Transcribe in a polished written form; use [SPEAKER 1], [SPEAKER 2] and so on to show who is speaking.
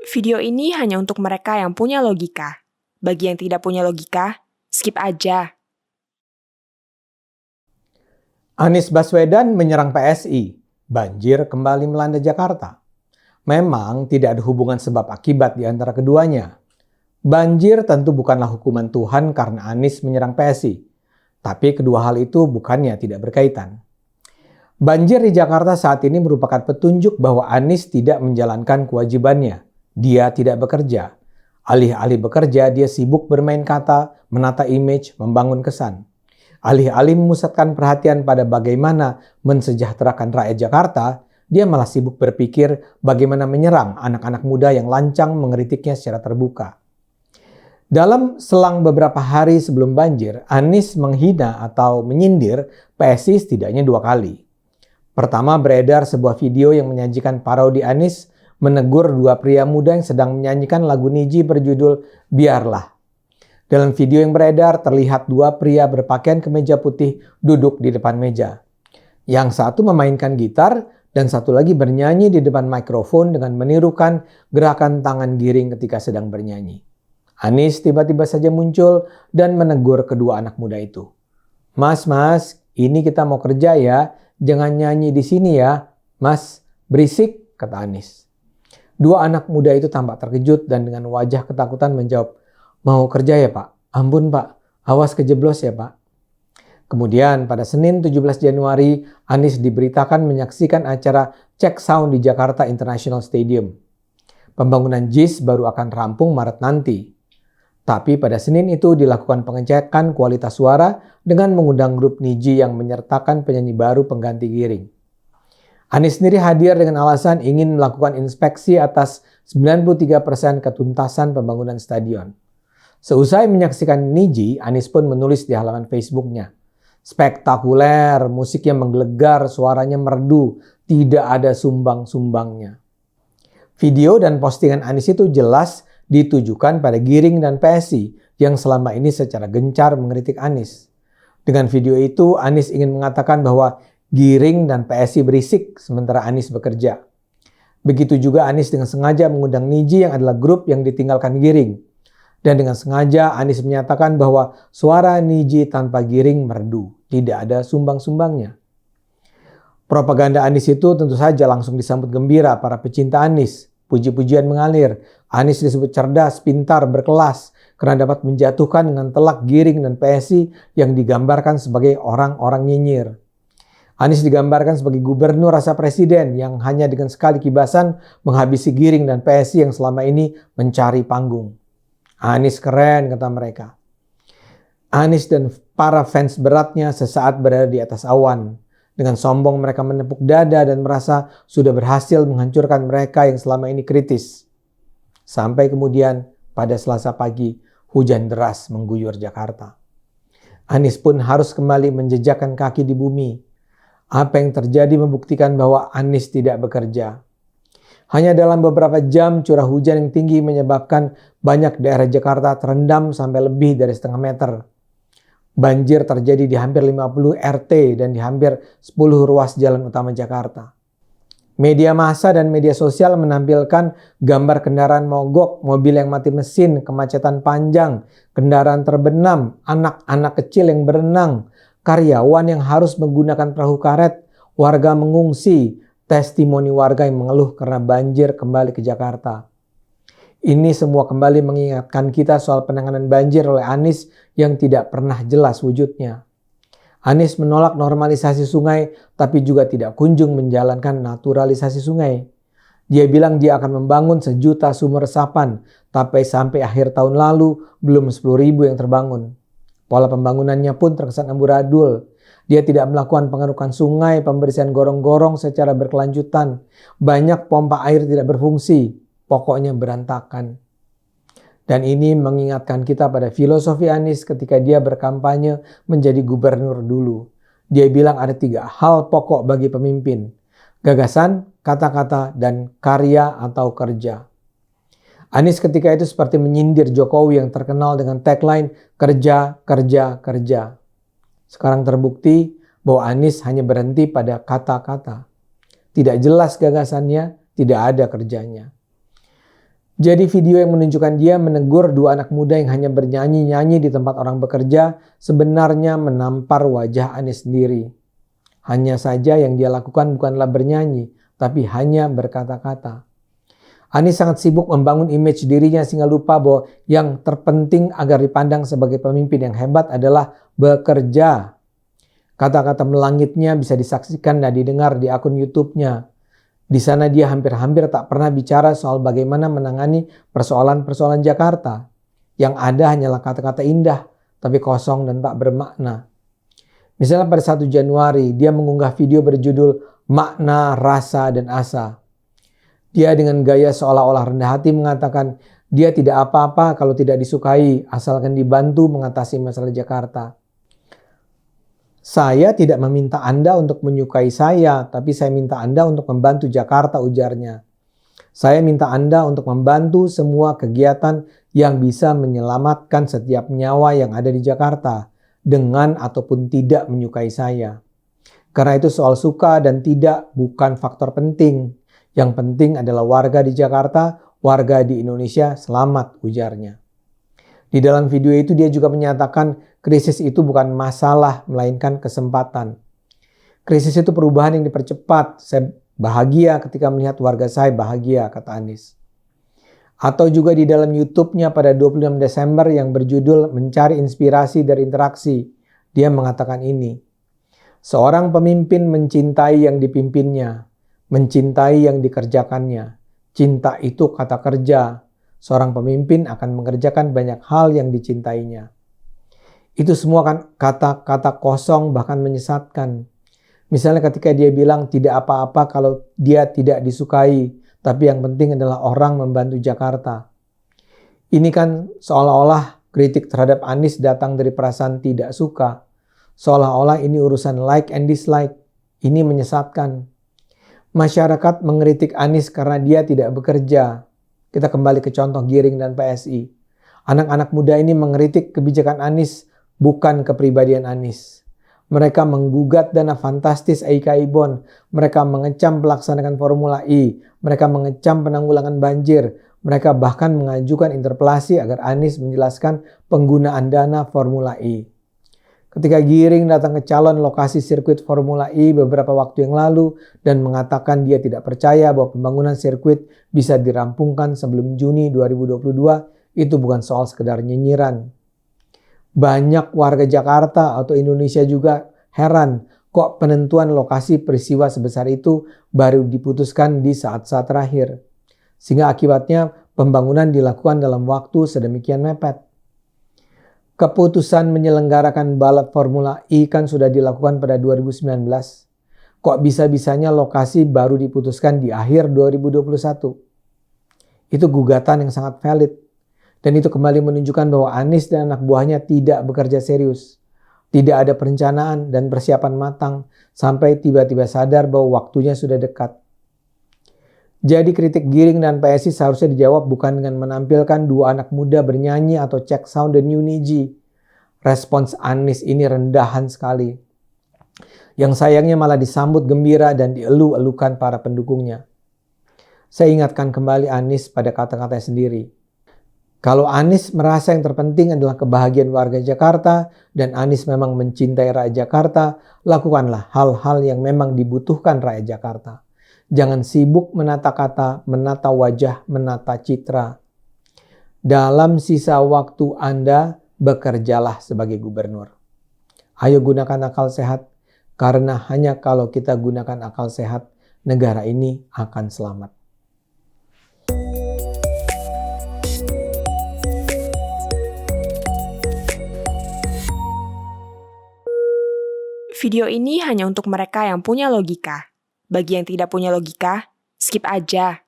[SPEAKER 1] Video ini hanya untuk mereka yang punya logika. Bagi yang tidak punya logika, skip aja.
[SPEAKER 2] Anies Baswedan menyerang PSI. Banjir kembali melanda Jakarta. Memang tidak ada hubungan sebab akibat di antara keduanya. Banjir tentu bukanlah hukuman Tuhan karena Anies menyerang PSI. Tapi kedua hal itu bukannya tidak berkaitan. Banjir di Jakarta saat ini merupakan petunjuk bahwa Anies tidak menjalankan kewajibannya. Dia tidak bekerja. Alih-alih bekerja, dia sibuk bermain kata, menata image, membangun kesan. Alih-alih memusatkan perhatian pada bagaimana mensejahterakan rakyat Jakarta, dia malah sibuk berpikir bagaimana menyerang anak-anak muda yang lancang mengkritiknya secara terbuka. Dalam selang beberapa hari sebelum banjir, Anies menghina atau menyindir PSI setidaknya 2 kali. Pertama, beredar sebuah video yang menyajikan parodi Anies menegur 2 pria muda yang sedang menyanyikan lagu Nidji berjudul Biarlah. Dalam video yang beredar, terlihat 2 pria berpakaian kemeja putih duduk di depan meja. Yang satu memainkan gitar dan satu lagi bernyanyi di depan mikrofon dengan menirukan gerakan tangan giring ketika sedang bernyanyi. Anies tiba-tiba saja muncul dan menegur kedua anak muda itu. Mas, ini kita mau kerja ya, jangan nyanyi di sini ya. Mas, berisik, kata Anies. 2 anak muda itu tampak terkejut dan dengan wajah ketakutan menjawab, mau kerja ya Pak? Ampun Pak, awas kejeblos ya Pak. Kemudian pada Senin 17 Januari, Anies diberitakan menyaksikan acara Cek Sound di Jakarta International Stadium. Pembangunan JIS baru akan rampung Maret nanti. Tapi pada Senin itu dilakukan pengecekan kualitas suara dengan mengundang grup Nidji yang menyertakan penyanyi baru pengganti giring. Anies sendiri hadir dengan alasan ingin melakukan inspeksi atas 93% ketuntasan pembangunan stadion. Seusai menyaksikan Nidji, Anies pun menulis di halaman Facebooknya. Spektakuler, musiknya menggelegar, suaranya merdu, tidak ada sumbang-sumbangnya. Video dan postingan Anies itu jelas ditujukan pada Giring dan PSI yang selama ini secara gencar mengkritik Anies. Dengan video itu, Anies ingin mengatakan bahwa Giring dan PSI berisik sementara Anies bekerja. Begitu juga Anies dengan sengaja mengundang Nidji yang adalah grup yang ditinggalkan Giring. Dan dengan sengaja Anies menyatakan bahwa suara Nidji tanpa Giring merdu, tidak ada sumbang-sumbangnya. Propaganda Anies itu tentu saja langsung disambut gembira para pecinta Anies. Puji-pujian mengalir. Anies disebut cerdas, pintar, berkelas karena dapat menjatuhkan dengan telak Giring dan PSI yang digambarkan sebagai orang-orang nyinyir. Anies digambarkan sebagai gubernur rasa presiden yang hanya dengan sekali kibasan menghabisi Giring dan PSI yang selama ini mencari panggung. Anies keren, kata mereka. Anies dan para fans beratnya sesaat berada di atas awan. Dengan sombong mereka menepuk dada dan merasa sudah berhasil menghancurkan mereka yang selama ini kritis. Sampai kemudian pada Selasa pagi hujan deras mengguyur Jakarta. Anies pun harus kembali menjejakkan kaki di bumi. Apa yang terjadi membuktikan bahwa Anies tidak bekerja. Hanya dalam beberapa jam curah hujan yang tinggi menyebabkan banyak daerah Jakarta terendam sampai lebih dari setengah meter. Banjir terjadi di hampir 50 RT dan di hampir 10 ruas jalan utama Jakarta. Media massa dan media sosial menampilkan gambar kendaraan mogok, mobil yang mati mesin, kemacetan panjang, kendaraan terbenam, anak-anak kecil yang berenang, karyawan yang harus menggunakan perahu karet, warga mengungsi, testimoni warga yang mengeluh karena banjir kembali ke Jakarta. Ini semua kembali mengingatkan kita soal penanganan banjir oleh Anies yang tidak pernah jelas wujudnya. Anies menolak normalisasi sungai tapi juga tidak kunjung menjalankan naturalisasi sungai. Dia bilang dia akan membangun 1 juta sumur resapan, tapi sampai akhir tahun lalu belum 10.000 yang terbangun. Pola pembangunannya pun terkesan amburadul. Dia tidak melakukan pengerukan sungai, pembersihan gorong-gorong secara berkelanjutan. Banyak pompa air tidak berfungsi. Pokoknya berantakan. Dan ini mengingatkan kita pada filosofi Anies ketika dia berkampanye menjadi gubernur dulu. Dia bilang ada 3 hal pokok bagi pemimpin. Gagasan, kata-kata, dan karya atau kerja. Anies ketika itu seperti menyindir Jokowi yang terkenal dengan tagline kerja, kerja, kerja. Sekarang terbukti bahwa Anies hanya berhenti pada kata-kata. Tidak jelas gagasannya, tidak ada kerjanya. Jadi video yang menunjukkan dia menegur dua anak muda yang hanya bernyanyi-nyanyi di tempat orang bekerja sebenarnya menampar wajah Anies sendiri. Hanya saja yang dia lakukan bukanlah bernyanyi, tapi hanya berkata-kata. Anies sangat sibuk membangun image dirinya sehingga lupa bahwa yang terpenting agar dipandang sebagai pemimpin yang hebat adalah bekerja. Kata-kata melangitnya bisa disaksikan dan didengar di akun YouTube-nya. Di sana dia hampir-hampir tak pernah bicara soal bagaimana menangani persoalan-persoalan Jakarta. Yang ada hanyalah kata-kata indah, tapi kosong dan tak bermakna. Misalnya pada 1 Januari, dia mengunggah video berjudul Makna, Rasa, dan Asa. Dia dengan gaya seolah-olah rendah hati mengatakan dia tidak apa-apa kalau tidak disukai, asalkan dibantu mengatasi masalah Jakarta. Saya tidak meminta Anda untuk menyukai saya, tapi saya minta Anda untuk membantu Jakarta, ujarnya. Saya minta Anda untuk membantu semua kegiatan yang bisa menyelamatkan setiap nyawa yang ada di Jakarta, dengan ataupun tidak menyukai saya. Karena itu soal suka dan tidak bukan faktor penting. Yang penting adalah warga di Jakarta, warga di Indonesia selamat, ujarnya. Di dalam video itu dia juga menyatakan krisis itu bukan masalah, melainkan kesempatan. Krisis itu perubahan yang dipercepat. Saya bahagia ketika melihat warga saya bahagia, kata Anies. Atau juga di dalam YouTube-nya pada 26 Desember yang berjudul Mencari Inspirasi dari Interaksi. Dia mengatakan ini. Seorang pemimpin mencintai yang dipimpinnya, mencintai yang dikerjakannya. Cinta itu kata kerja. Seorang pemimpin akan mengerjakan banyak hal yang dicintainya. Itu semua kan kata-kata kosong bahkan menyesatkan. Misalnya ketika dia bilang tidak apa-apa kalau dia tidak disukai, tapi yang penting adalah orang membantu Jakarta. Ini kan seolah-olah kritik terhadap Anies datang dari perasaan tidak suka. Seolah-olah ini urusan like and dislike. Ini menyesatkan. Masyarakat mengkritik Anies karena dia tidak bekerja. Kita kembali ke contoh Giring dan PSI. Anak-anak muda ini mengkritik kebijakan Anies, bukan kepribadian Anies. Mereka menggugat dana fantastis EIK Ibon. Mereka mengecam pelaksanaan Formula E. Mereka mengecam penanggulangan banjir. Mereka bahkan mengajukan interpelasi agar Anies menjelaskan penggunaan dana Formula E. Ketika Giring datang ke calon lokasi sirkuit Formula E beberapa waktu yang lalu dan mengatakan dia tidak percaya bahwa pembangunan sirkuit bisa dirampungkan sebelum Juni 2022, itu bukan soal sekedar nyinyiran. Banyak warga Jakarta atau Indonesia juga heran kok penentuan lokasi peristiwa sebesar itu baru diputuskan di saat-saat terakhir. Sehingga akibatnya pembangunan dilakukan dalam waktu sedemikian mepet. Keputusan menyelenggarakan balap Formula E kan sudah dilakukan pada 2019. Kok bisa-bisanya lokasi baru diputuskan di akhir 2021? Itu gugatan yang sangat valid. Dan itu kembali menunjukkan bahwa Anies dan anak buahnya tidak bekerja serius. Tidak ada perencanaan dan persiapan matang sampai tiba-tiba sadar bahwa waktunya sudah dekat. Jadi kritik Giring dan PSI seharusnya dijawab bukan dengan menampilkan dua anak muda bernyanyi atau cek sound dan Uniji. Respons Anies ini rendahan sekali. Yang sayangnya malah disambut gembira dan dielu-elukan para pendukungnya. Saya ingatkan kembali Anies pada kata-katanya sendiri. Kalau Anies merasa yang terpenting adalah kebahagiaan warga Jakarta dan Anies memang mencintai rakyat Jakarta, lakukanlah hal-hal yang memang dibutuhkan rakyat Jakarta. Jangan sibuk menata kata, menata wajah, menata citra. Dalam sisa waktu Anda, bekerjalah sebagai gubernur. Ayo gunakan akal sehat, karena hanya kalau kita gunakan akal sehat, negara ini akan selamat.
[SPEAKER 1] Video ini hanya untuk mereka yang punya logika. Bagi yang tidak punya logika, skip aja.